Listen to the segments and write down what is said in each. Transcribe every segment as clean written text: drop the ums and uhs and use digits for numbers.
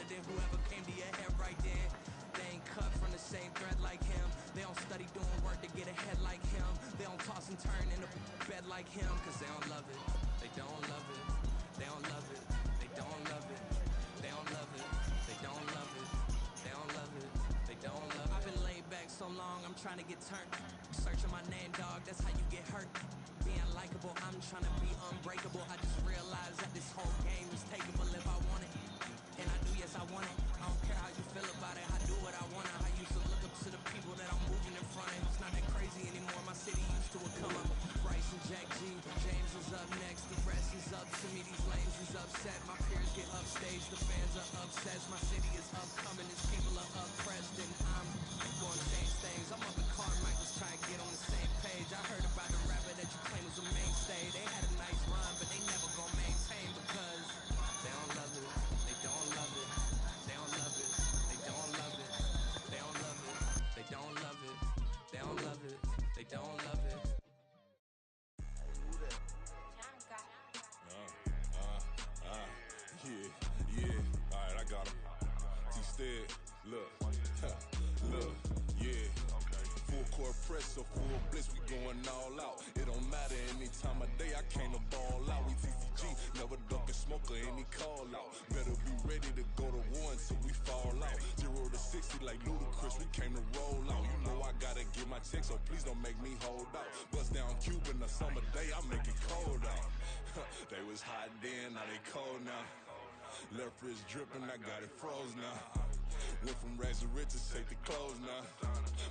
than whoever came to your head right then. They ain't cut from the same thread like him. They don't study doing work to get ahead like him. They don't toss and turn in the bed like him. Cause they don't love it. They don't love it. They don't love it. They don't love it. They don't love it. They don't love it. They don't love it. They don't love it. I've been laid back so long, I'm trying to get turned. Searching my name, dog, that's how you get hurt. Being likable, I'm trying to be unbreakable. I just realized that this whole game is takeable if I want it. And I do, yes, I want it. I don't care how you feel about it. I do what I want. I used to look up to the people that I'm moving in front of. It's not that crazy anymore. My city used to a come up. Bryce and Jack G. James is up next. The rest is up to me. These lames is upset. My peers get upstage. The fans are obsessed. My city is upcoming. These people are oppressed. And I'm going to change things. I'm up in Carmichael's trying to get on the same page. I heard about the rapper that you claim was a mainstay. They had a nice run, but they never going to maintain because they don't love it. They don't love it. They don't love it. They don't love it. They don't love it. They don't love it. They don't love it. They don't love it. Yeah. All right, I got him. T-Stead, look, look, yeah. Full court press, so full blitz, we going all out. It don't matter any time of day, I came to ball out. We TCG, never ducking smoke or any call out. Better be ready to go to war until we fall out. 0 to 60 like Ludacris, we came to roll out. You know I gotta get my check, so please don't make me hold out. Bust down Cuban a summer day, I make it cold out. They was hot then, now they cold now. Left wrist dripping, I got it froze now. Went from rags to riches, take the clothes now.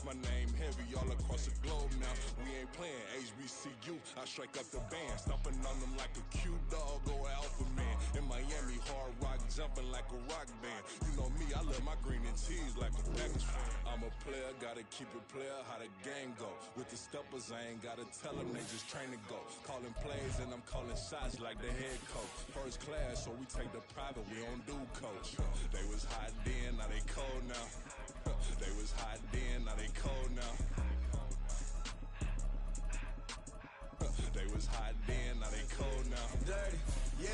My name heavy all across the globe now. We ain't playing HBCU, I strike up the band. Stomping on them like a cute dog or alpha man. In Miami, hard rock jumping like a rock band. You know me, I love my green and tees like a Packers fan. I'm a player, gotta keep it player, how the game go. With the steppers, I ain't gotta tell them, they just train to go. Calling plays and I'm calling shots like the head coach. First class, so we take the private, we don't do coach. They was hot then, now they cold now. They was hot then, now they cold now. They was hot then, now they cold now. Dirty, yeah,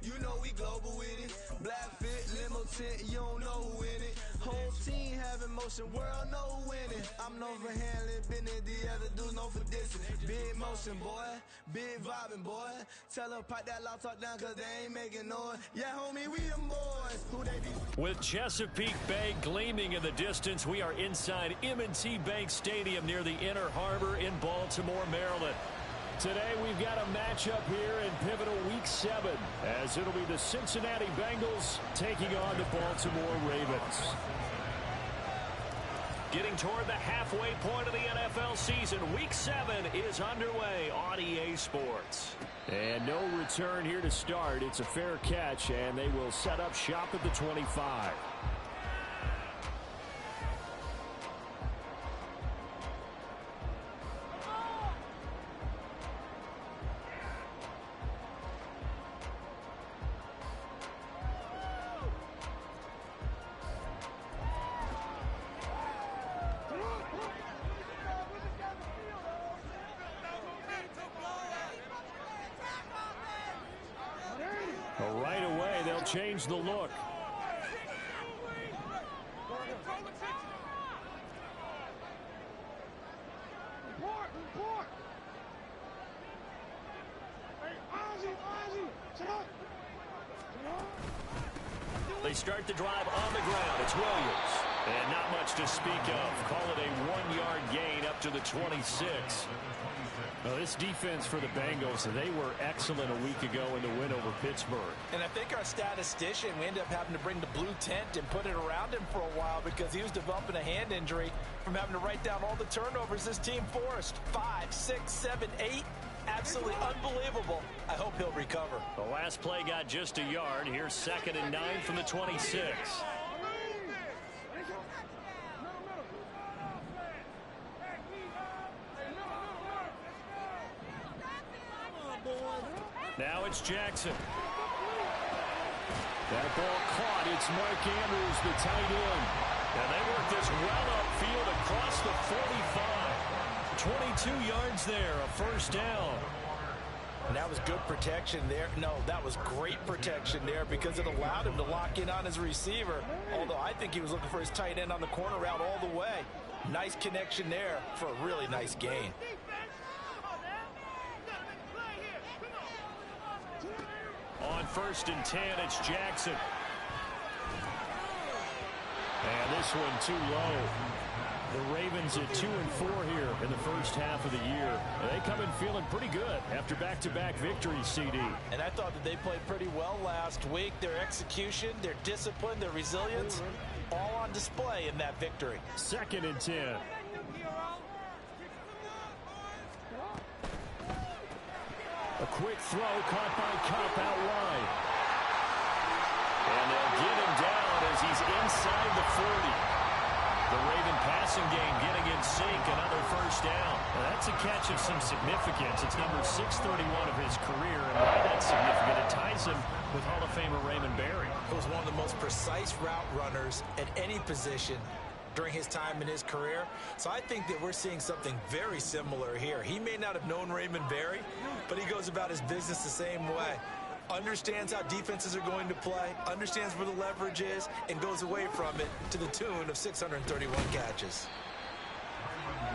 you know we global with it. Black fit, limo tint, you don't know who in it. Whole team having motion, world know who in it. I'm known for handling business, the other dudes known for dissing. Big motion, boy, big vibing, boy. Tell her pipe that loud talk down, cause they ain't making noise. Yeah, homie, we them boys. Who they be? With Chesapeake Bay gleaming in the distance, we are inside M&T Bank Stadium near the Inner Harbor in Baltimore, Maryland. Today we've got a matchup here in pivotal Week 7 as it'll be the Cincinnati Bengals taking on the Baltimore Ravens. Getting toward the halfway point of the NFL season, Week 7 is underway on EA Sports. And no return here to start. It's a fair catch, and they will set up shop at the 25. Right away, they'll change the look. They start the drive on the ground. It's Williams. And not much to speak of. Call it a 1-yard gain up to the 26. Well, this defense for the Bengals, they were excellent a week ago in the win over Pittsburgh. And I think our statistician, we ended up having to bring the blue tent and put it around him for a while because he was developing a hand injury from having to write down all the turnovers this team forced. 5, 6, 7, 8. Absolutely unbelievable. I hope he'll recover. The last play got just a yard. Here's 2nd and 9 from the 26. Now it's Jackson. That ball caught. It's Mark Andrews, the tight end. And they work this well upfield across the 45. 22 yards there, a first down. And that was good protection there. No, that was great protection there because it allowed him to lock in on his receiver. Although I think he was looking for his tight end on the corner route all the way. Nice connection there for a really nice gain. On 1st and 10, it's Jackson. And this one too low. The Ravens at 2-4 here in the first half of the year. They come in feeling pretty good after back-to-back victories, CD. And I thought that they played pretty well last week. Their execution, their discipline, their resilience, all on display in that victory. 2nd and 10. A quick throw caught by Kupp out wide. And they'll get him down as he's inside the 40. The Raven passing game getting in sync, another first down. Now that's a catch of some significance. It's number 631 of his career, and why that's significant, it ties him with Hall of Famer Raymond Berry. He was one of the most precise route runners at any position during his time in his career. So I think that we're seeing something very similar here. He may not have known Raymond Berry, but he goes about his business the same way. Understands how defenses are going to play, understands where the leverage is, and goes away from it to the tune of 631 catches.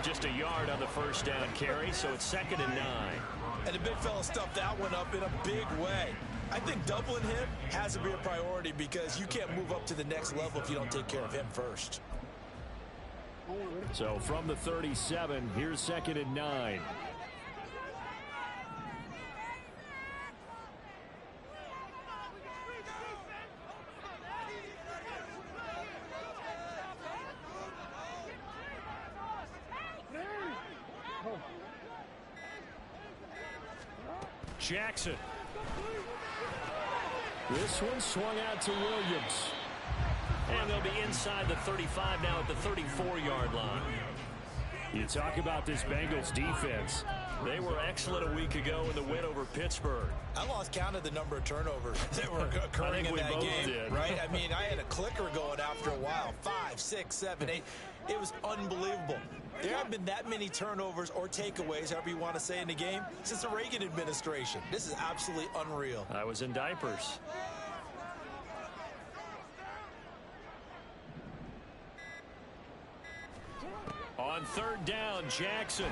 Just a yard on the first down carry, so it's 2nd and 9. And the big fella stuffed that one up in a big way. I think doubling him has to be a priority because you can't move up to the next level if you don't take care of him first. So from the 37, here's 2nd and 9. Jackson. This one swung out to Williams. And they'll be inside the 35 now at the 34-yard line. You talk about this Bengals defense. They were excellent a week ago in the win over Pittsburgh. I lost count of the number of turnovers that were occurring in that game. Right? I mean, I had a clicker going after a while. 5, 6, 7, 8. It was unbelievable. There haven't been that many turnovers or takeaways, however you want to say, in the game since the Reagan administration. This is absolutely unreal. I was in diapers. On 3rd down, Jackson.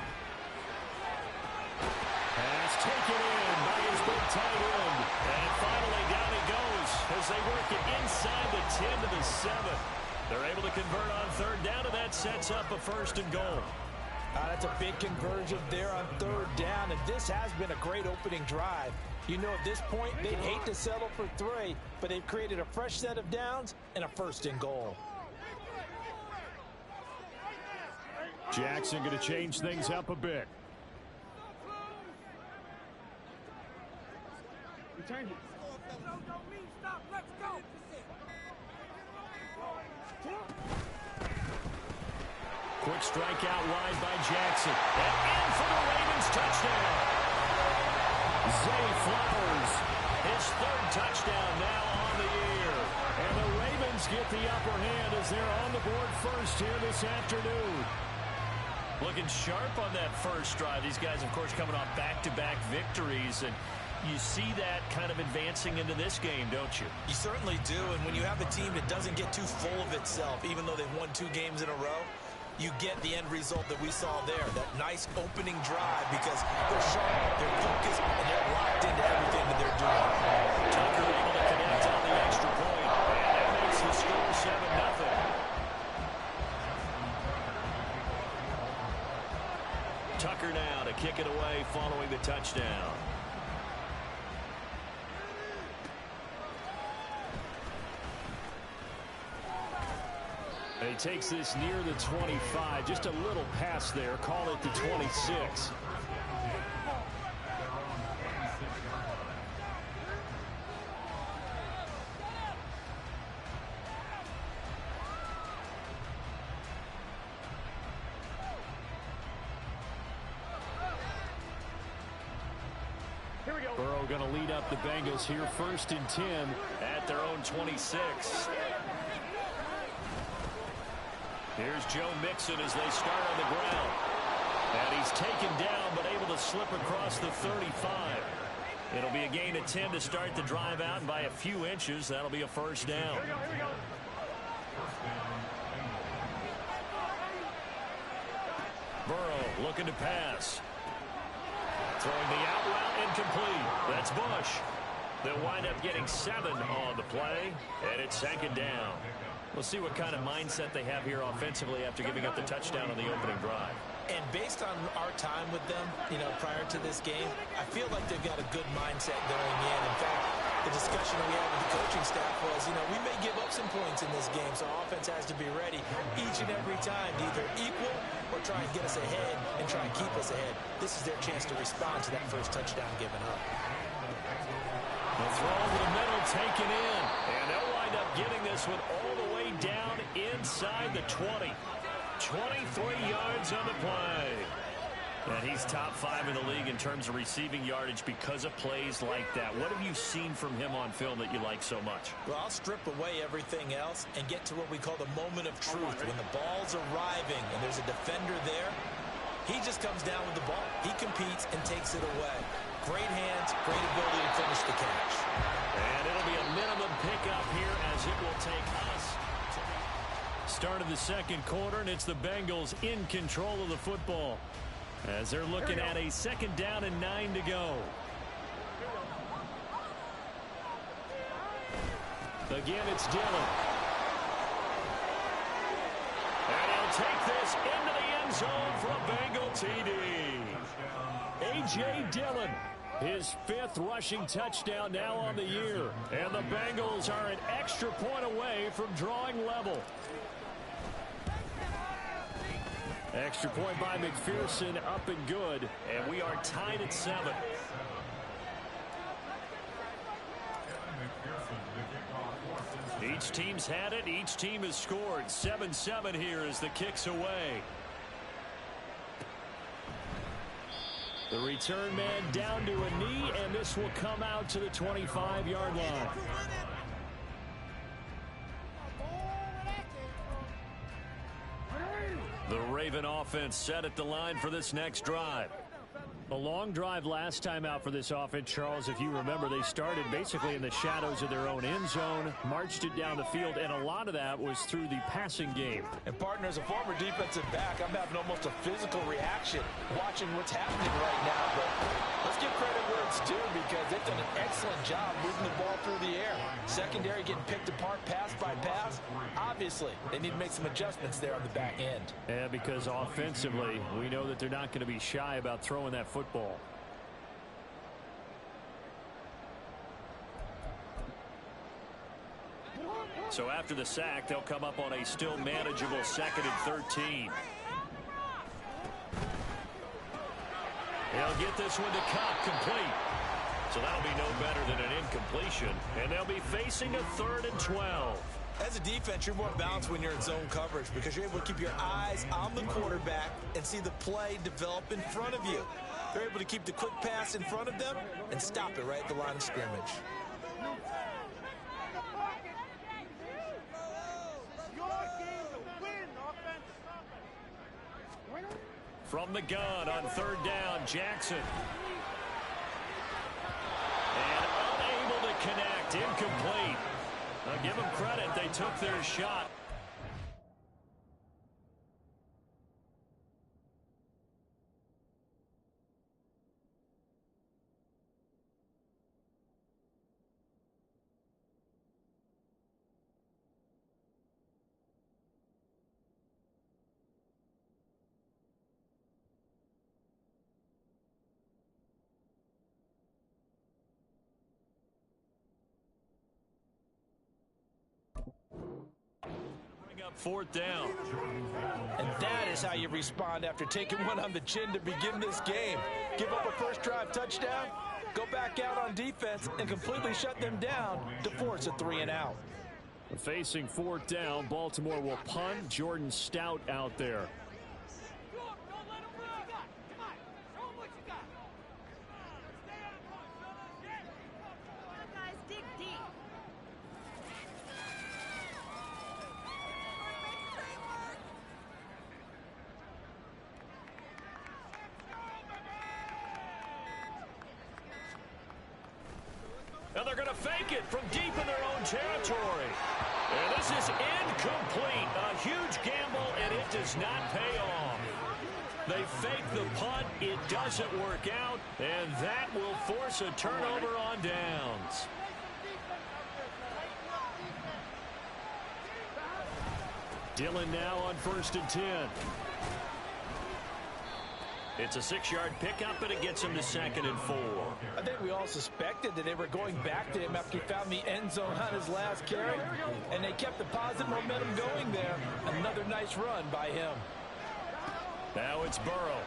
Pass taken in by his big tight end. And finally down he goes as they work it inside the 10 to the 7. They're able to convert on 3rd down, and that sets up a 1st and goal. That's a big conversion there on 3rd down, and this has been a great opening drive. You know, at this point, they'd hate to settle for 3, but they've created a fresh set of downs and a 1st and goal. Jackson going to change things up a bit. Quick strike out wide by Jackson. And in for the Ravens touchdown. Zay Flowers, his 3rd touchdown now on the year. And the Ravens get the upper hand as they're on the board first here this afternoon. Looking sharp on that first drive. These guys, of course, coming off back-to-back victories. And you see that kind of advancing into this game, don't you? You certainly do. And when you have a team that doesn't get too full of itself, even though they've won 2 games in a row, you get the end result that we saw there. That nice opening drive because they're sharp, they're focused, and they're locked into everything that they're doing. Tucker able to connect on the extra point. And that makes the score 7-0. Tucker now to kick it away following the touchdown. And he takes this near the 25, just a little pass there, call it the 26. Burrow going to lead up the Bengals here, 1st and 10 at their own 26. Here's Joe Mixon as they start on the ground. And he's taken down but able to slip across the 35. It'll be a gain of 10 to start the drive out, and by a few inches, that'll be a first down. Burrow looking to pass. Throwing the out route incomplete. That's Bush. They'll wind up getting 7 on the play, and it's 2nd down. We'll see what kind of mindset they have here offensively after giving up the touchdown on the opening drive. And based on our time with them, prior to this game, I feel like they've got a good mindset going in. In fact, the discussion we had with the coaching staff was, we may give up some points in this game, so offense has to be ready each and every time to either equal or try and get us ahead and try and keep us ahead. This is their chance to respond to that first touchdown given up. The throw over the middle taken in, and they'll wind up getting this one all the way down inside the 20. 23 yards on the play. And he's top 5 in the league in terms of receiving yardage because of plays like that. What have you seen from him on film that you like so much? Well, I'll strip away everything else and get to what we call the moment of truth. When the ball's arriving and there's a defender there, he just comes down with the ball. He competes and takes it away. Great hands, great ability to finish the catch. And it'll be a minimum pickup here as it will take us. Start of the second quarter, and it's the Bengals in control of the football as they're looking at a 2nd down and 9 to go. Again, it's Dillon. And he'll take this into the end zone for a Bengal TD. A.J. Dillon, his 5th rushing touchdown now on the year. And the Bengals are an extra point away from drawing level. Extra point by McPherson, up and good, and we are tied at 7. Each team's had it. Each team has scored. 7-7 here as the kick's away. The return man down to a knee, and this will come out to the 25-yard line. The Raven offense set at the line for this next drive. A long drive last time out for this offense, Charles. If you remember, they started basically in the shadows of their own end zone, marched it down the field, and a lot of that was through the passing game. And, partner, as a former defensive back, I'm having almost a physical reaction watching what's happening right now. But let's give credit where it's due because they've done an excellent job moving the ball through the air. Secondary getting picked apart pass by pass. Obviously, they need to make some adjustments there on the back end. Yeah, because offensively, we know that they're not going to be shy about throwing that football. So after the sack, they'll come up on a still manageable 2nd and 13. They'll get this one to Cobb complete. So that'll be no better than an incompletion. And they'll be facing a 3rd and 12. As a defense, you're more balanced when you're in zone coverage because you're able to keep your eyes on the quarterback and see the play develop in front of you. They're able to keep the quick pass in front of them and stop it right at the line of scrimmage. From the gun on 3rd down, Jackson. And unable to connect, incomplete. I'll give them credit, they took their shot. Up 4th down. And that is how you respond after taking one on the chin to begin this game. Give up a first drive touchdown, go back out on defense, and completely shut them down to force a 3-and-out. Facing 4th down, Baltimore will punt. Jordan Stout out there. And they're going to fake it from deep in their own territory. And this is incomplete. A huge gamble, and it does not pay off. They fake the punt. It doesn't work out, and that will force a turnover on downs. Dillon now on 1st and 10. It's a 6-yard pickup, and it gets him to 2nd and 4. I think we all suspected that they were going back to him after he found the end zone on his last carry, and they kept the positive momentum going there. Another nice run by him. Now it's Burrow.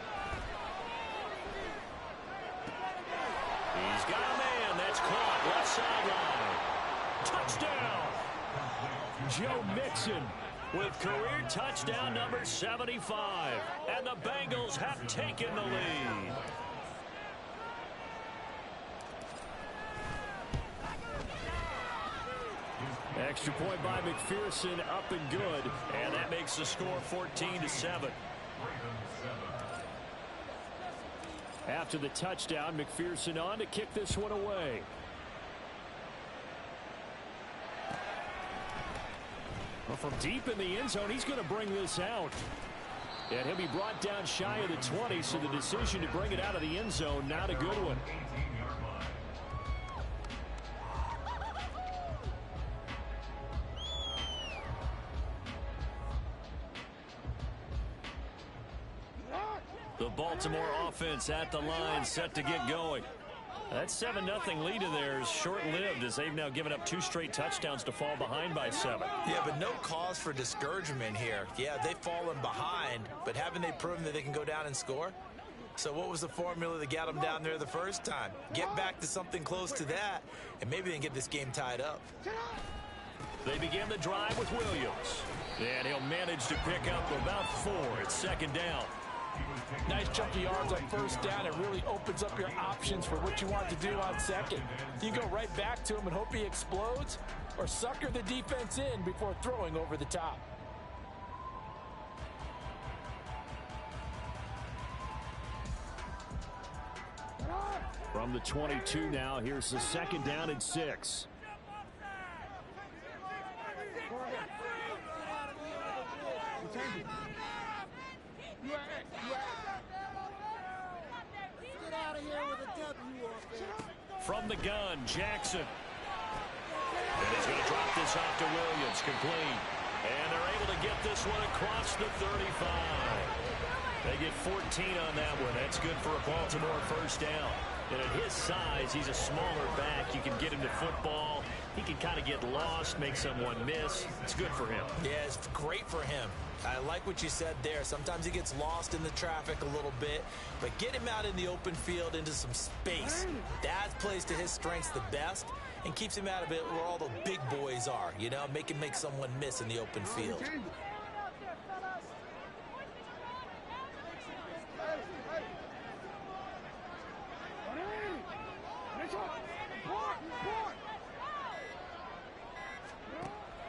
He's got a man. That's caught. Left sideline. Touchdown. Joe Mixon with career touchdown number 75. And the Bengals have taken the lead. Extra point by McPherson, up and good. And that makes the score 14-7. After the touchdown, McPherson on to kick this one away. Well, from deep in the end zone, he's going to bring this out. And he'll be brought down shy of the 20, so the decision to bring it out of the end zone, not a good one. The Baltimore offense at the line, set to get going. That 7-0 lead of theirs short-lived, as they've now given up 2 straight touchdowns to fall behind by 7. Yeah, but no cause for discouragement here. Yeah, they've fallen behind, but haven't they proven that they can go down and score? So what was the formula that got them down there the first time? Get back to something close to that, and maybe they can get this game tied up. They begin the drive with Williams. And he'll manage to pick up about 4. It's 2nd down. Nice chunk of yards on 1st down. It really opens up your options for what you want to do on 2nd. You go right back to him and hope he explodes, or sucker the defense in before throwing over the top. From the 22 now, here's the 2nd down and 6. From the gun, Jackson. And he's going to drop this off to Williams, complete. And they're able to get this one across the 35. They get 14 on that one. That's good for a Baltimore 1st down. And at his size, he's a smaller back. You can get him to football. He can kind of get lost, make someone miss. It's good for him. Yeah, it's great for him. I like what you said there. Sometimes he gets lost in the traffic a little bit, but get him out in the open field into some space. That plays to his strengths the best and keeps him out of it where all the big boys are, you know, make him make someone miss in the open field.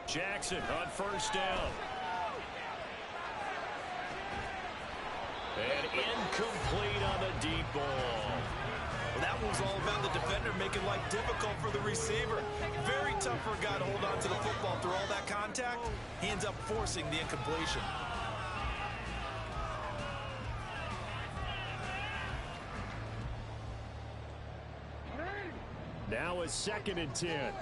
Jackson on 1st down. And incomplete on the deep ball. Well, that was all about the defender making life difficult for the receiver. Very tough for a guy to hold on to the football through all that contact. He ends up forcing the incompletion. Now it's 2nd and 10.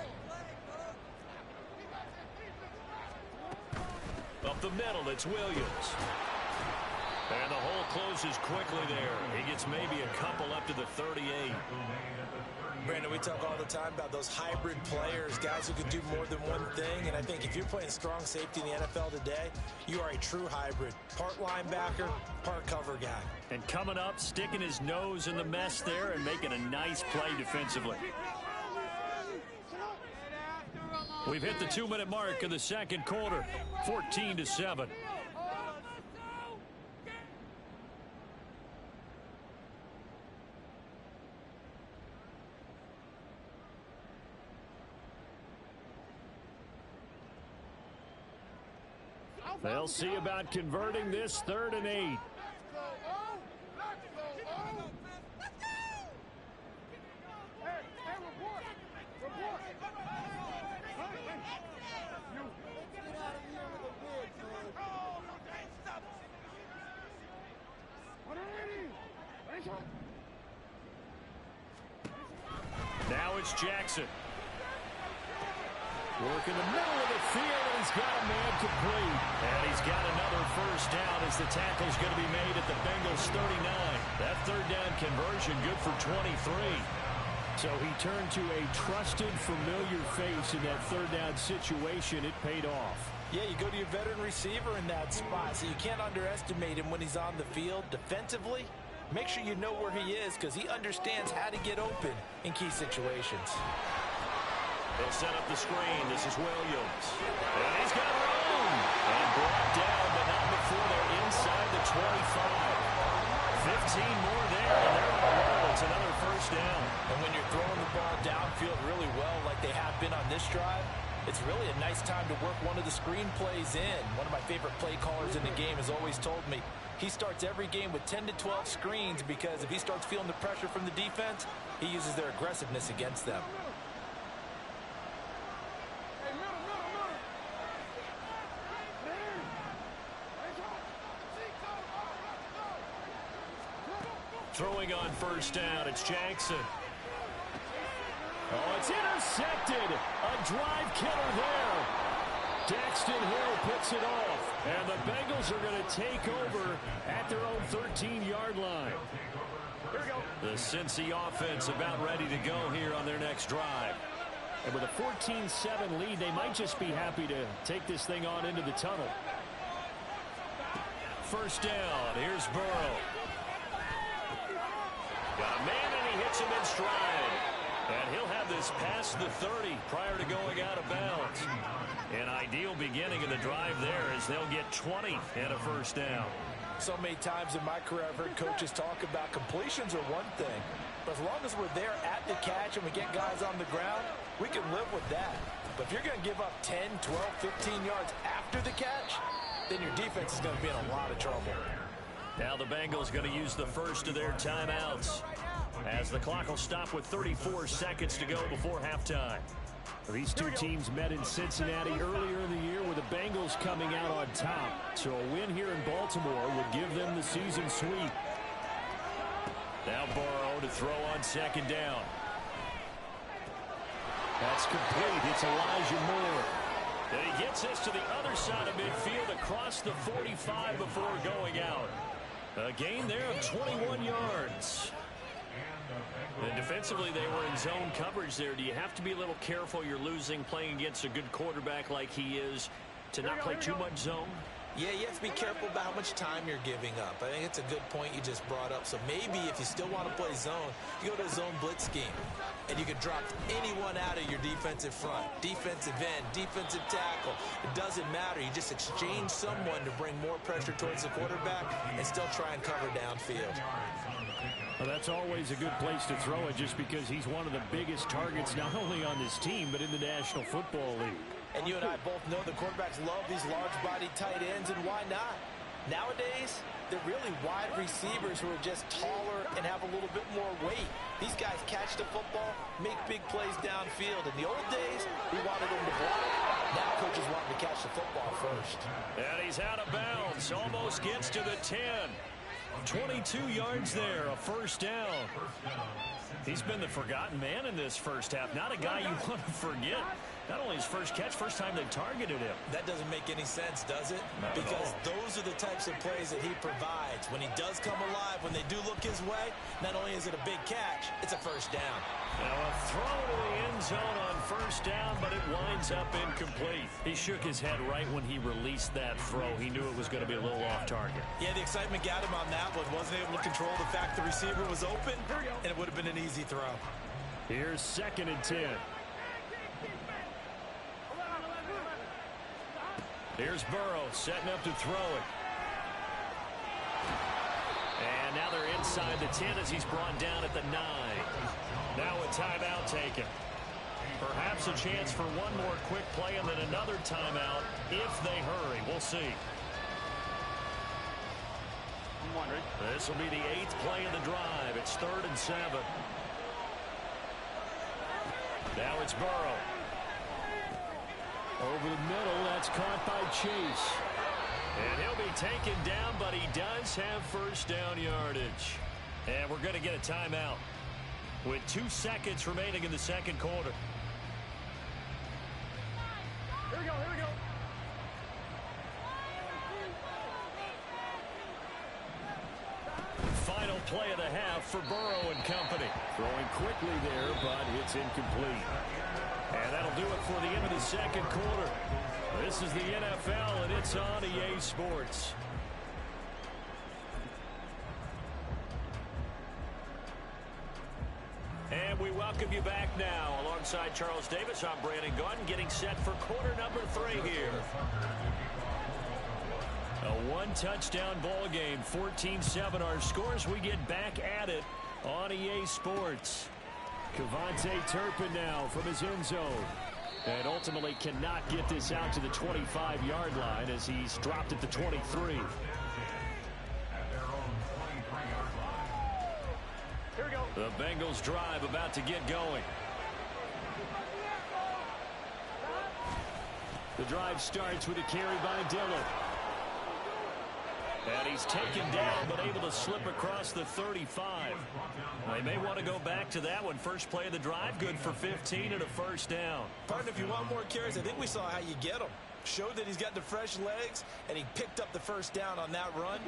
Up the middle, it's Williams. And the hole closes quickly there. He gets maybe a couple up to the 38. Brandon, we talk all the time about those hybrid players, guys who can do more than one thing. And I think if you're playing strong safety in the NFL today, you are a true hybrid. Part linebacker, part cover guy. And coming up, sticking his nose in the mess there and making a nice play defensively. We've hit the 2-minute mark of the 2nd quarter, 14-7. They'll see about converting this 3rd and 8. It's Jackson. Work in the middle of the field, and he's got a man complete. And he's got another first down as the tackle's going to be made at the Bengals 39. That third down conversion good for 23. So he turned to a trusted, familiar face in that third down situation. It paid off. Yeah, you go to your veteran receiver in that spot, so you can't underestimate him when he's on the field. Defensively, make sure you know where he is because he understands how to get open in key situations. They'll set up the screen. This is Williams. And he's got room. And brought down, but not before they're inside the 25. 15 more there, and they're on the roll. It's another first down. And when you're throwing the ball downfield really well like they have been on this drive, it's really a nice time to work one of the screen plays in. One of my favorite play callers in the game has always told me he starts every game with 10 to 12 screens because if he starts feeling the pressure from the defense, he uses their aggressiveness against them. Throwing on first down, it's Jackson. Oh, it's intercepted. A drive killer there. Daxton Hill puts it off. And the Bengals are going to take over at their own 13-yard line. Here we go. The Cincy offense about ready to go here on their next drive. And with a 14-7 lead, they might just be happy to take this thing on into the tunnel. First down. Here's Burrow. Got a man, and he hits him in stride. And he'll have this past the 30 prior to going out of bounds. An ideal beginning of the drive there as they'll get 20 and a first down. So many times in my career I've heard coaches talk about completions are one thing. But as long as we're there at the catch and we get guys on the ground, we can live with that. But if you're going to give up 10, 12, 15 yards after the catch, then your defense is going to be in a lot of trouble. Now the Bengals going to use the first of their timeouts as the clock will stop with 34 seconds to go before halftime. These two teams met in Cincinnati earlier in the year with the Bengals coming out on top. So a win here in Baltimore would give them the season sweep. Now Burrow to throw on second down. That's complete. It's Elijah Moore. And he gets us to the other side of midfield across the 45 before going out. A gain there of 21 yards. And defensively, they were in zone coverage there. Do you have to be a little careful? You're losing playing against a good quarterback like he is to not play too much zone? Yeah, you have to be careful about how much time you're giving up. I think it's a good point you just brought up. So maybe if you still want to play zone, you go to a zone blitz scheme. And you can drop anyone out of your defensive front. Defensive end, defensive tackle. It doesn't matter. You just exchange someone to bring more pressure towards the quarterback and still try and cover downfield. Well, that's always a good place to throw it just because he's one of the biggest targets not only on this team but in the National Football League. And you and I both know the quarterbacks love these large-bodied tight ends, and why not? Nowadays, they're really wide receivers who are just taller and have a little bit more weight. These guys catch the football, make big plays downfield. In the old days, we wanted them to block. Now coaches want them to catch the football first. And he's out of bounds. Almost gets to the 10. 22 yards there, a first down. He's been the forgotten man in this first half. Not a guy you want to forget. Not only his first catch, first time they targeted him. That doesn't make any sense, does it? Because those are the types of plays that he provides. When he does come alive, when they do look his way, not only is it a big catch, it's a first down. Now a throw to the end zone on first down, but it winds up incomplete. He shook his head right when he released that throw. He knew it was going to be a little off target. Yeah, the excitement got him on that one. Wasn't able to control the fact the receiver was open, and it would have been an easy throw. Here's 2nd and 10. Here's Burrow setting up to throw it. And now they're inside the 10 as he's brought down at the 9. Now a timeout taken. Perhaps a chance for one more quick play and then another timeout if they hurry. We'll see. This will be the 8th play of the drive. It's 3rd and 7. Now it's Burrow. Over the middle, that's caught by Chase. And he'll be taken down, but he does have first down yardage. And we're going to get a timeout. with 2 seconds remaining in the second quarter. Here we go, here we go. Final play of the half for Burrow and company. Throwing quickly there, but it's incomplete. And that'll do it for the end of the second quarter. This is the NFL, and it's on EA Sports. And we welcome you back now. Alongside Charles Davis, I'm Brandon Gunn, getting set for quarter number 3 here. A one-touchdown ball game, 14-7 our scores. We get back at it on EA Sports. Kevontae Turpin now from his end zone. And ultimately cannot get this out to the 25-yard line as he's dropped at the 23. Here we go. The Bengals drive about to get going. The drive starts with a carry by Dillon. And he's taken down, but able to slip across the 35. They may want to go back to that one. First play of the drive, good for 15 and a first down. Partner, if you want more carries, I think we saw how you get them. Showed that he's got the fresh legs, and he picked up the first down on that run.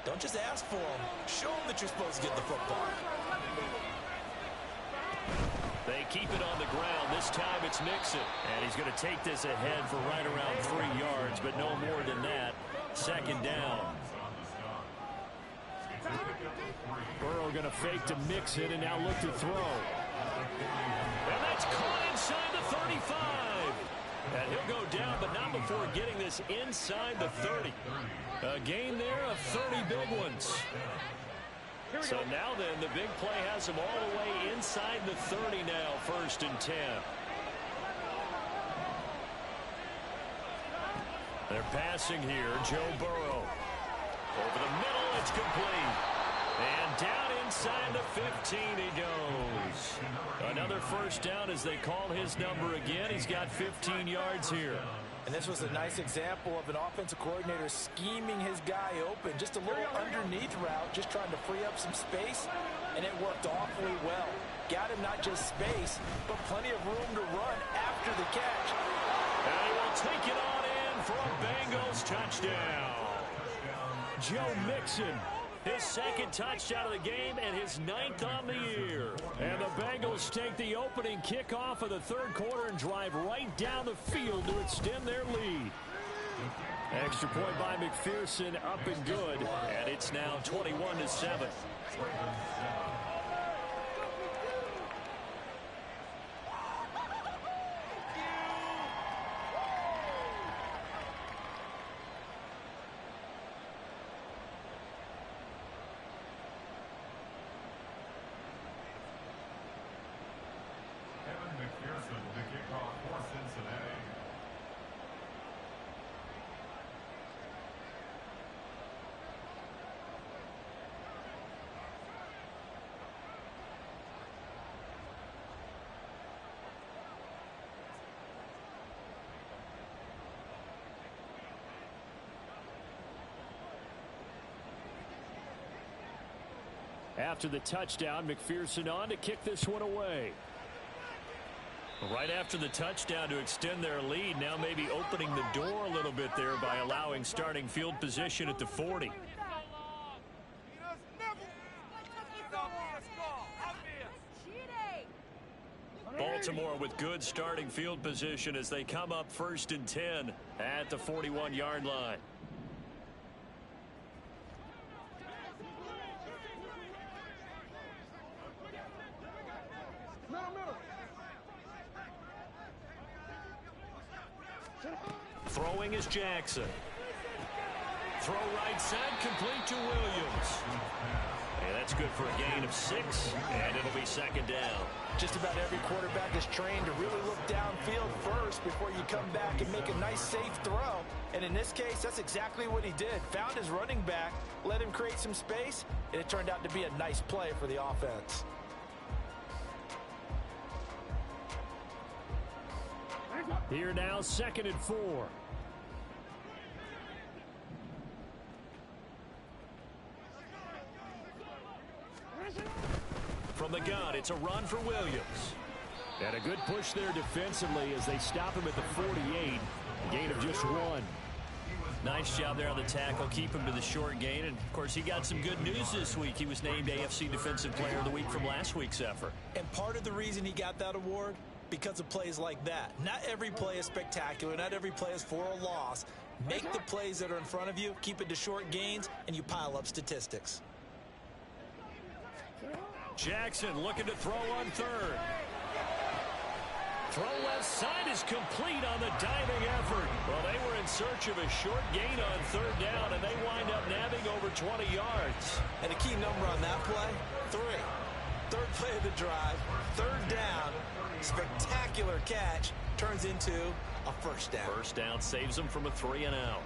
Don't just ask for them. Show them that you're supposed to get the football. They keep it on the ground. This time it's Mixon. And he's going to take this ahead for right around 3 yards, but no more than that. Second down. Burrow going to fake to Mixon and now look to throw. And that's caught inside the 35. And he'll go down, but not before getting this inside the 30. A gain there of 30 big ones. So now then, the big play has him all the way inside the 30 now, 1st and 10. They're passing here, Joe Burrow. Over the middle, it's complete. And down inside the 15 he goes. Another first down as they call his number again. He's got 15 yards here. And this was a nice example of an offensive coordinator scheming his guy open. Just a little underneath route, just trying to free up some space, and it worked awfully well. Got him not just space, but plenty of room to run after the catch. And he will take it on in for a Bengals touchdown. Joe Mixon, his second touchdown of the game and his 9th on the year. And the Bengals take the opening kickoff of the third quarter and drive right down the field to extend their lead. Extra point by McPherson, up and good. And it's now 21-7. After the touchdown, McPherson on to kick this one away. Right after the touchdown to extend their lead, now maybe opening the door a little bit there by allowing starting field position at the 40. Baltimore with good starting field position as they come up 1st and 10 at the 41-yard line. Throwing is Jackson. Throw right side, complete to Williams. And that's good for a gain of 6, and it'll be second down. Just about every quarterback is trained to really look downfield first before you come back and make a nice, safe throw. And in this case, that's exactly what he did. Found his running back, let him create some space, and it turned out to be a nice play for the offense. Here now, 2nd and 4. From From the gun, it's a run for Williams. And a good push there defensively as they stop him at the 48. A gain of just 1. Nice job there on the tackle. Keep him to the short gain. And, of course, he got some good news this week. He was named AFC Defensive Player of the Week from last week's effort. And part of the reason he got that award, because of plays like that. Not every play is spectacular. Not every play is for a loss. Make the plays that are in front of you, keep it to short gains, and you pile up statistics. Jackson looking to throw on third. Throw left side is complete on the diving effort. Well, they were in search of a short gain on third down, and they wind up nabbing over 20 yards. And a key number on that play, 3. Third play of the drive, third down, spectacular catch, turns into a first down. First down saves them from a 3-and-out.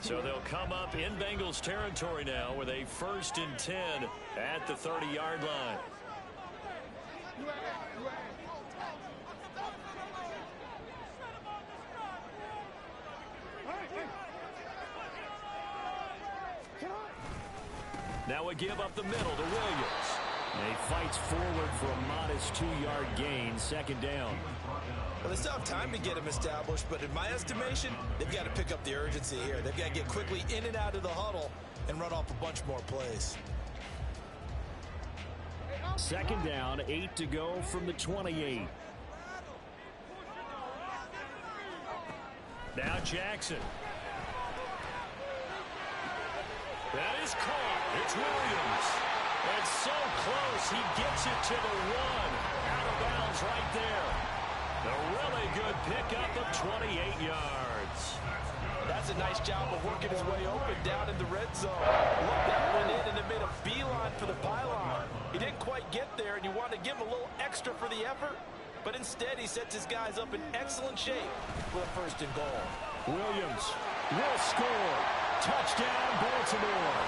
So they'll come up in Bengals territory now with a 1st and 10 at the 30-yard line. Now a give up the middle to Williams. And he fights forward for a modest 2-yard gain, 2nd down. Well, they still have time to get him established, but in my estimation, they've got to pick up the urgency here. They've got to get quickly in and out of the huddle and run off a bunch more plays. 2nd down, 8 to go from the 28. Now Jackson. That is caught. It's Williams. And so close, he gets it to the 1. Out of bounds right there. A really good pickup of 28 yards. That's a nice job of working his way open down in the red zone. Look, that went in and it made a beeline for the pylon. He didn't quite get there, and you wanted to give him a little extra for the effort. But instead, he sets his guys up in excellent shape for a 1st and goal. Williams will score. Touchdown, Baltimore.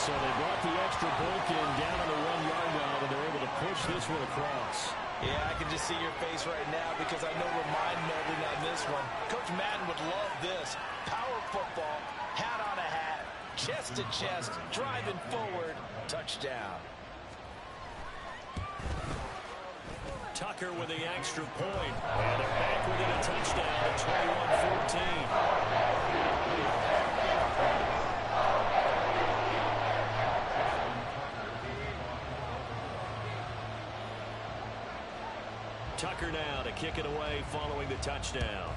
So they brought the extra bulk in down on the 1-yard line, and they're able to push this one across. Yeah, I can just see your face right now because I know we're mind-melding on this one. Coach Madden would love this. Power football, hat on a hat, chest to chest, driving forward, touchdown. Tucker with the extra point. And they're back within a touchdown at 21-14. Tucker now to kick it away following the touchdown.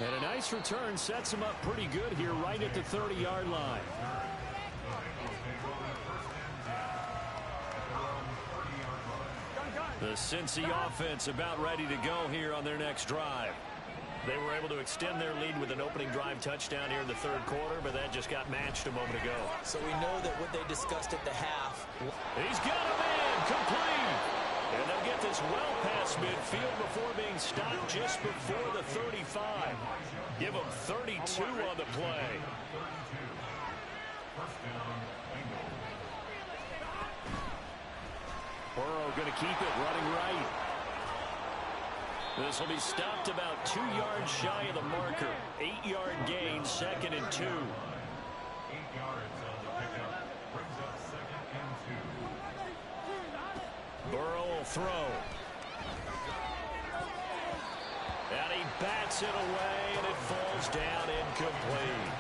And a nice return sets him up pretty good here right at the 30-yard line. The Cincy offense about ready to go here on their next drive. They were able to extend their lead with an opening drive touchdown here in the 3rd quarter, but that just got matched a moment ago. So we know that what they discussed at the half. He's got him in, complete. And they'll get this well past midfield before being stopped just before the 35. Give them 32 on the play. Burrow going to keep it running right. This will be stopped about 2 yards shy of the marker. 8-yard gain, 2nd and 2. 8 yards on the pickup. Brings up 2nd and 2. Burrow will throw. And he bats it away, and it falls down incomplete.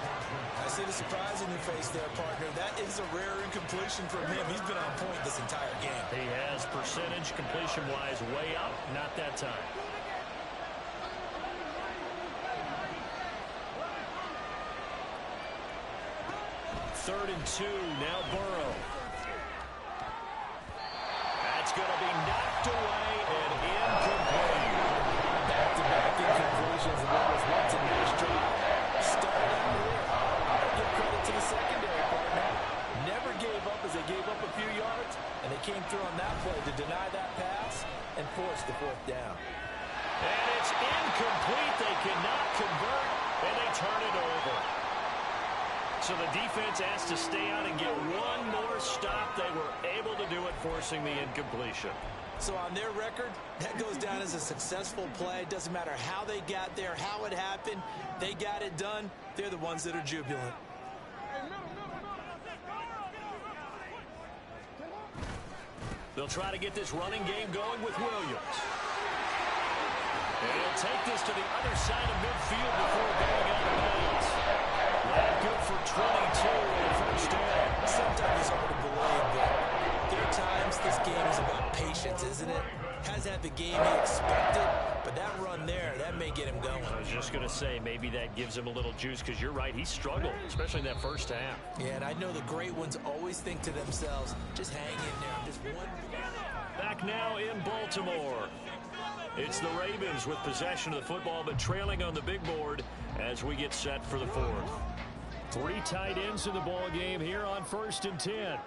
I see the surprise in your face there, partner. That is a rare incompletion from him. He's been on point this entire game. He has percentage completion-wise way up, not that time. 3rd and 2, now Burrow. That's going to be knocked away and incomplete. Back-to-back incompletions, and that was once a nice drive. Started out here. Give credit to the secondary, partner. Never gave up as they gave up a few yards, and they came through on that play to deny that pass and force the 4th down. And it's incomplete. They cannot convert, and they turn it over. So the defense asked to stay out and get one more stop. They were able to do it, forcing the incompletion. So on their record, that goes down as a successful play. It doesn't matter how they got there, how it happened. They got it done. They're the ones that are jubilant. They'll try to get this running game going with Williams. And he'll take this to the other side of midfield before going out of bounds. Not good for 22 in the first down. Sometimes it's hard to believe, but there are times this game is about patience, isn't it? Hasn't had the game he expected, but that run there, that may get him going. I was just going to say, maybe that gives him a little juice, because you're right, he struggled, especially in that first half. Yeah, and I know the great ones always think to themselves, just hang in there. Just one. Back now in Baltimore. It's the Ravens with possession of the football, but trailing on the big board as we get set for the fourth. 3 tight ends in the ball game here on 1st and 10.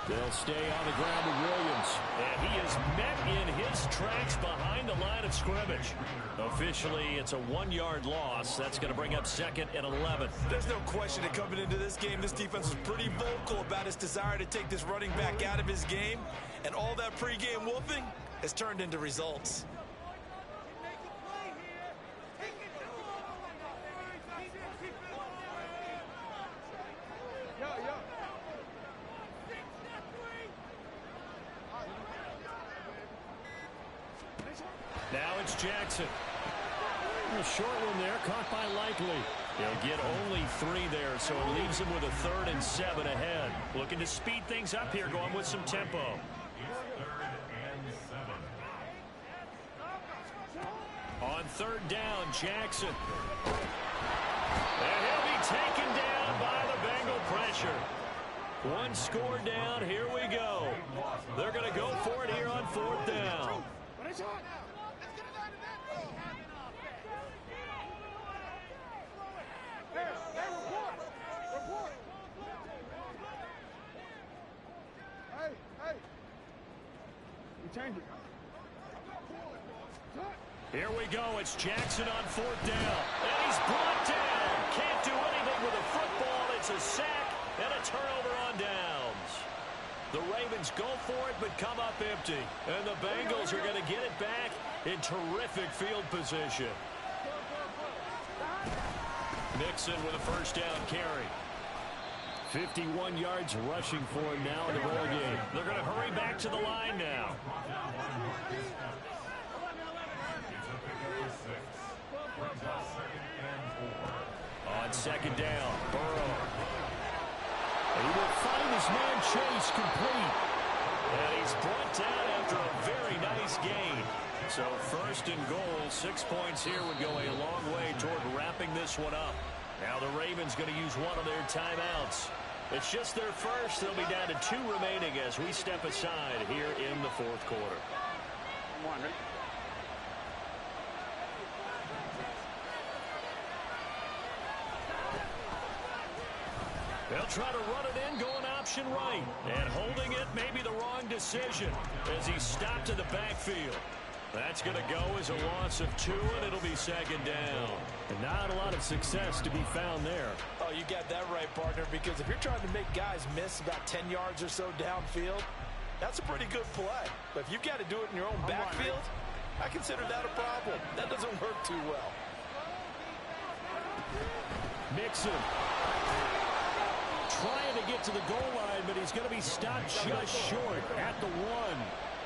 They'll stay on the ground with Williams. And he is met in his tracks behind the line of scrimmage. Officially, it's a 1-yard loss. That's going to bring up 2nd and 11. There's no question that coming into this game, this defense was pretty vocal about its desire to take this running back out of his game. And all that pregame whooping has turned into results. Now it's Jackson. A short one there, caught by Likely. He'll get only 3 there, so it leaves him with a 3rd and 7 ahead. Looking to speed things up here, going with some tempo. 3rd and 7. On 3rd down, Jackson. And he'll be taken down by the Bengal pressure. 1 score down, here we go. They're going to go for it here on 4th down. Here we go. It's Jackson on 4th down. And he's brought down. Can't do anything with a football. It's a sack and a turnover on downs. The Ravens go for it but come up empty. And the Bengals are going to get it back in terrific field position. Mixon with a 1st down carry. 51 yards rushing for him now in the ball game. They're going to hurry back to the line now. On 2nd down, Burrow. He will find his man Chase complete. And he's brought down after a very nice gain. So 1st and goal, 6 points here would go a long way toward wrapping this one up. Now the Ravens going to use one of their timeouts. It's just their first. They'll be down to 2 remaining as we step aside here in the 4th quarter. Come on, Rick. They'll try to run it in, going option right. And holding it may be the wrong decision as he stopped in the backfield. That's going to go as a loss of 2, and it'll be 2nd down. And not a lot of success to be found there. Oh, you got that right, partner, because if you're trying to make guys miss about 10 yards or so downfield, that's a pretty good play. But if you've got to do it in your own backfield, I consider that a problem. That doesn't work too well. Mixon trying to get to the goal line, but he's going to be stopped just short at the 1.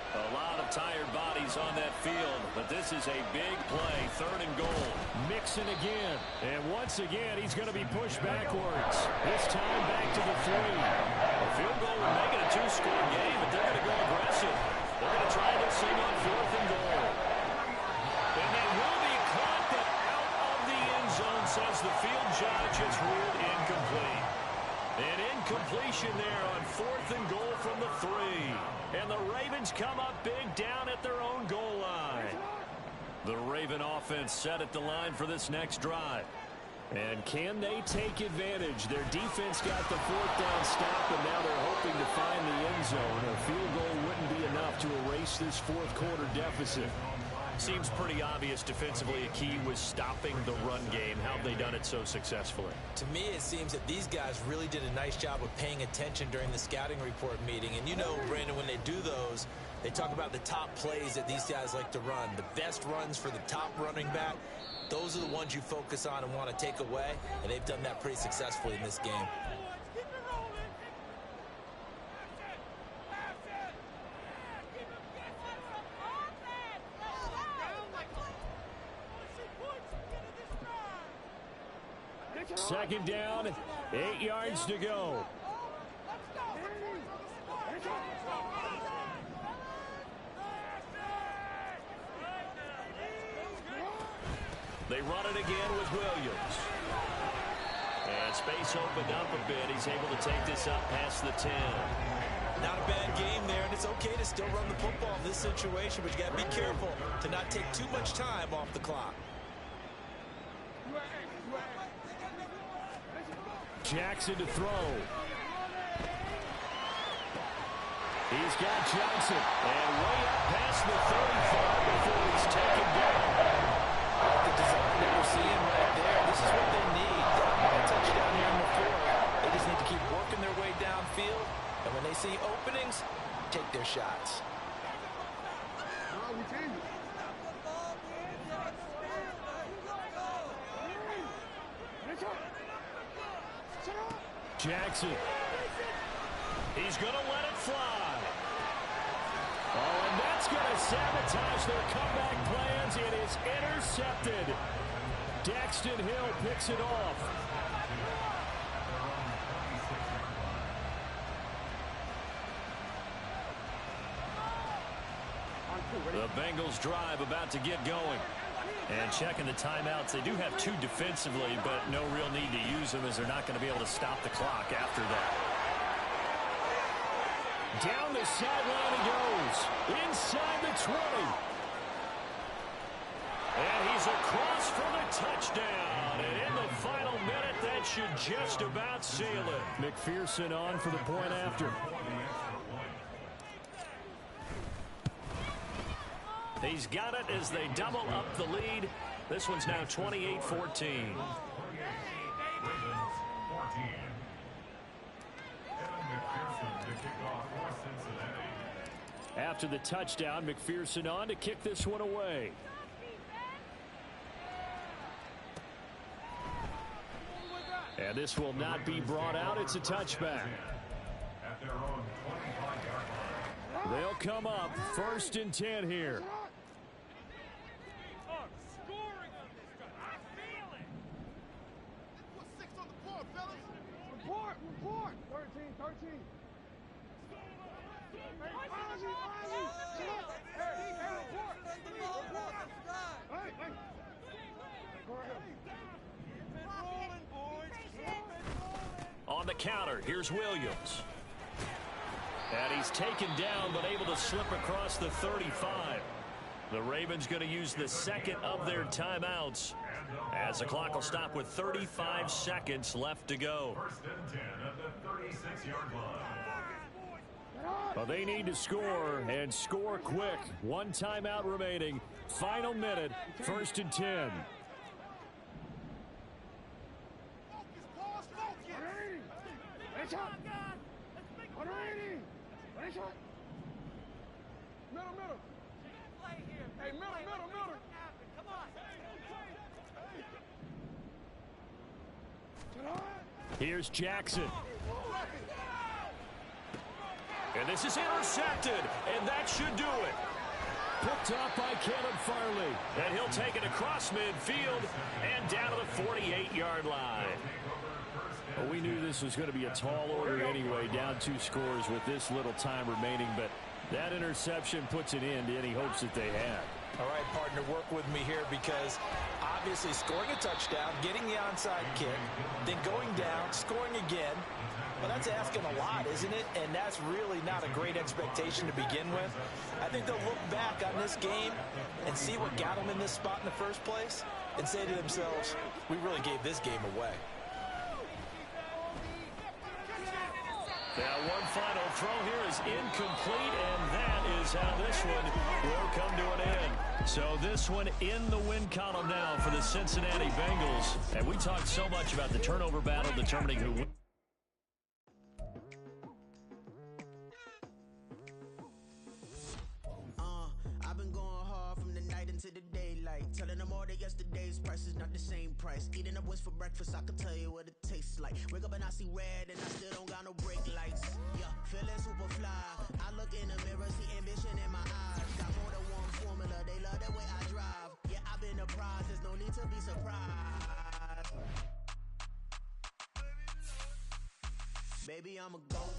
A lot of tired bodies on that field, but this is a big play, 3rd and goal. Mixon again, and once again, he's going to be pushed backwards. This time back to the 3. A field goal will make it a 2-score game, but they're going to go aggressive. They're going to try this thing on 4th and goal. And that will be caught, but out of the end zone, says the field judge. It's ruled incomplete. An incompletion there on 4th and goal from the 3. And the Ravens come up big down at their own goal line. The Raven offense set at the line for this next drive. And can they take advantage? Their defense got the fourth down stop, and now they're hoping to find the end zone. A field goal wouldn't be enough to erase this fourth quarter deficit. Seems pretty obvious defensively a key was stopping the run game. How have they done it so successfully? To me, it seems that these guys really did a nice job of paying attention during the scouting report meeting. And you know, Brandon, when they do those, they talk about the top plays that these guys like to run. The best runs for the top running back, those are the ones you focus on and want to take away. And they've done that pretty successfully in this game. Second down, 8 yards to go. They run it again with Williams. And space opened up a bit. He's able to take this up past the 10. Not a bad game there, and it's okay to still run the football in this situation, but you got to be careful to not take too much time off the clock. Jackson to throw. He's got Johnson. And way up past the 35 before he's taken down. I like the design that we're seeing right there. This is what they need. A touchdown here in the fourth. They just need to keep working their way downfield. And when they see openings, take their shots. Jackson. He's going to let it fly. Oh, and that's going to sabotage their comeback plans. It is intercepted. Daxton Hill picks it off. The Bengals drive about to get going. And checking the timeouts, they do have 2 defensively, but no real need to use them as they're not going to be able to stop the clock after that. Down the sideline he goes. Inside the 20. And he's across for the touchdown. And in the final minute, that should just about seal it. McPherson on for the point after. He's got it as they double up the lead. This one's now 28-14. After the touchdown, McPherson on to kick this one away. And this will not be brought out. It's a touchback. They'll come up 1st and 10 here. Report! 13. On the counter, here's Williams. And he's taken down, but able to slip across the 35. The Ravens going to use the second of their timeouts, as the clock will stop with 35 seconds left to go. 1st and 10 at the 36-yard line. Well, they need to score, and score quick. 1 timeout remaining. Final minute, 1st and 10. Middle. Hey, middle. Come on. Here's Jackson. And this is intercepted, and that should do it. Picked up by Caleb Farley. And he'll take it across midfield and down to the 48-yard line. Well, we knew this was going to be a tall order anyway, down 2 scores with this little time remaining, but that interception puts an end to any hopes that they had. All right, partner, work with me here because obviously obviously scoring a touchdown, getting the onside kick, then going down, scoring again. Well, that's asking a lot, isn't it? And that's really not a great expectation to begin with. I think they'll look back on this game and see what got them in this spot in the first place and say to themselves, we really gave this game away. Now, one final throw here is incomplete, and that is how this one will come to an end. So this one in the win column now for the Cincinnati Bengals. And we talked so much about the turnover battle determining who wins. I've been going hard from the night into the daylight, telling them all that yesterday's price is not the same price. Eating up what's for breakfast, I can tell you what it tastes like. Wake up and I see red and I still don't got no brake lights. Yeah, feeling super fly. I look in the mirror, see ambition in my eyes. Got more than one formula, they love the way I drive. Yeah, I've been a prize, there's no need to be surprised. Baby, I'm a go.